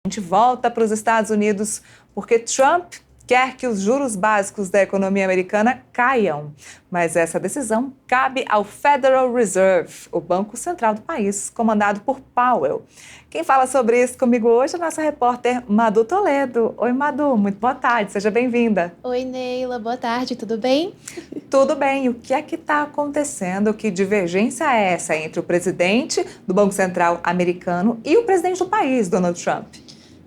A gente volta para os Estados Unidos porque Trump quer que os juros básicos da economia americana caiam. Mas essa decisão cabe ao Federal Reserve, o Banco Central do país, comandado por Powell. Quem fala sobre isso comigo hoje é a nossa repórter Madu Toledo. Oi, Madu, muito boa tarde, seja bem-vinda. Oi, Neila, boa tarde, tudo bem? Tudo bem, e o que é que está acontecendo? Que divergência é essa entre o presidente do Banco Central americano e o presidente do país, Donald Trump?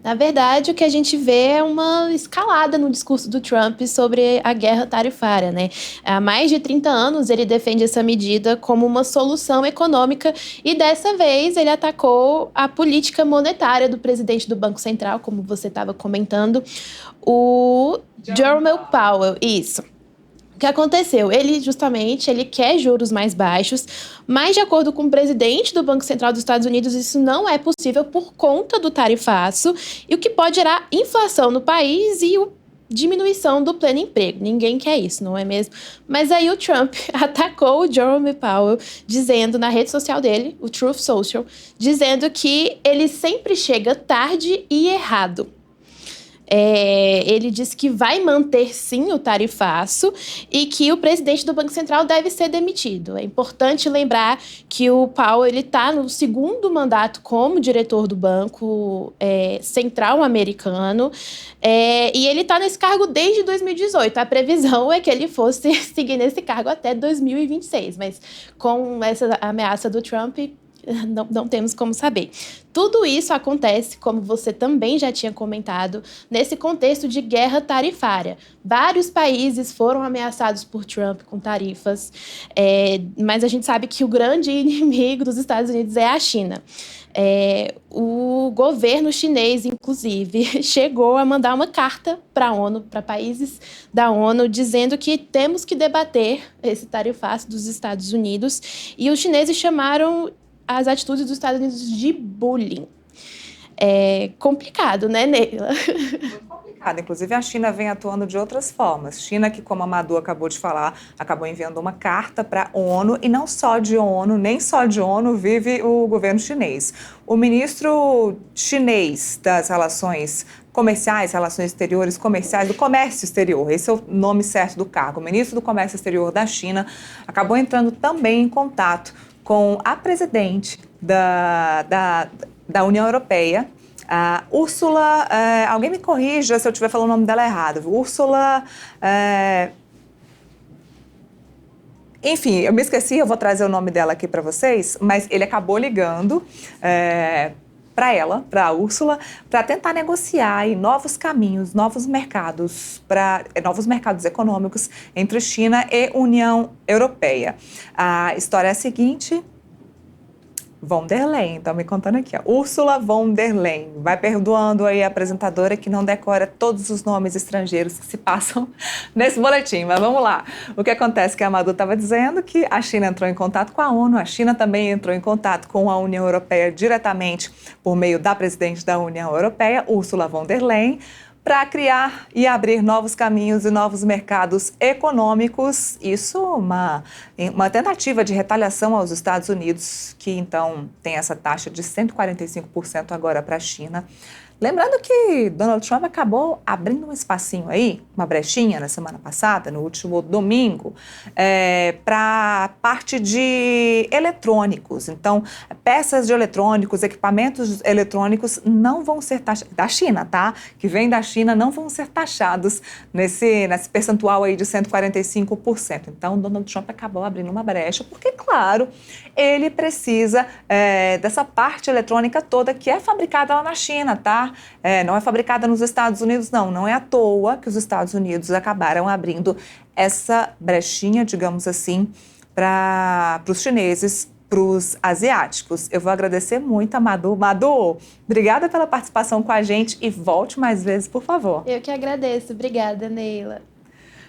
Na verdade, o que a gente vê é uma escalada no discurso do Trump sobre a guerra tarifária, né? Há mais de 30 anos ele defende essa medida como uma solução econômica e dessa vez ele atacou a política monetária do presidente do Banco Central, como você estava comentando, o Jerome Powell. Isso. O que aconteceu? Ele quer juros mais baixos, mas de acordo com o presidente do Banco Central dos Estados Unidos, isso não é possível por conta do tarifaço, e o que pode gerar inflação no país e diminuição do pleno emprego. Ninguém quer isso, não é mesmo? Mas aí o Trump atacou o Jerome Powell, dizendo na rede social dele, o Truth Social, dizendo que ele sempre chega tarde e errado. Ele disse que vai manter, sim, o tarifaço e que o presidente do Banco Central deve ser demitido. É importante lembrar que o Powell está no segundo mandato como diretor do Banco Central americano e ele está nesse cargo desde 2018. A previsão é que ele fosse seguir nesse cargo até 2026, mas com essa ameaça do Trump, não temos como saber. Tudo isso acontece, como você também já tinha comentado, nesse contexto de guerra tarifária. Vários países foram ameaçados por Trump com tarifas, mas a gente sabe que o grande inimigo dos Estados Unidos é a China. O governo chinês, inclusive, chegou a mandar uma carta para a ONU, para países da ONU, dizendo que temos que debater esse tarifaço dos Estados Unidos, e os chineses chamaram as atitudes dos Estados Unidos de bullying. É complicado, né, Neila? Muito complicado. Inclusive, a China vem atuando de outras formas. China, que, como a Madu acabou de falar, acabou enviando uma carta para a ONU, e não só de ONU, nem só de ONU vive o governo chinês. O ministro chinês das relações comerciais, relações exteriores, comerciais, do comércio exterior, esse é o nome certo do cargo, o ministro do comércio exterior da China, acabou entrando também em contato com a presidente da União Europeia, a Ursula, alguém me corrija se eu estiver falando o nome dela errado, Ursula, enfim, eu me esqueci, eu vou trazer o nome dela aqui para vocês, mas ele acabou ligando para ela, para a Ursula, para tentar negociar aí novos caminhos, novos mercados econômicos entre China e União Europeia. A história é a seguinte: von der Leyen, estão me contando aqui, ó. Ursula von der Leyen. Vai perdoando aí a apresentadora que não decora todos os nomes estrangeiros que se passam nesse boletim, mas vamos lá. O que acontece que a Madu estava dizendo que a China entrou em contato com a ONU, a China também entrou em contato com a União Europeia diretamente por meio da presidente da União Europeia, Ursula von der Leyen, para criar e abrir novos caminhos e novos mercados econômicos. Isso uma tentativa de retaliação aos Estados Unidos, que então tem essa taxa de 145% agora para a China. Lembrando que Donald Trump acabou abrindo um espacinho aí, uma brechinha na semana passada, no último domingo, para a parte de eletrônicos. Então, peças de eletrônicos, equipamentos eletrônicos não vão ser taxados, da China, tá? Que vem da China, não vão ser taxados nesse percentual aí de 145%. Então, Donald Trump acabou abrindo uma brecha, porque, claro, ele precisa dessa parte eletrônica toda que é fabricada lá na China, tá? Não é fabricada nos Estados Unidos, não é à toa que os Estados Unidos acabaram abrindo essa brechinha, digamos assim, para os chineses, para os asiáticos. Eu vou agradecer muito a Madu. Madu, obrigada pela participação com a gente e volte mais vezes, por favor. Eu que agradeço. Obrigada, Neila.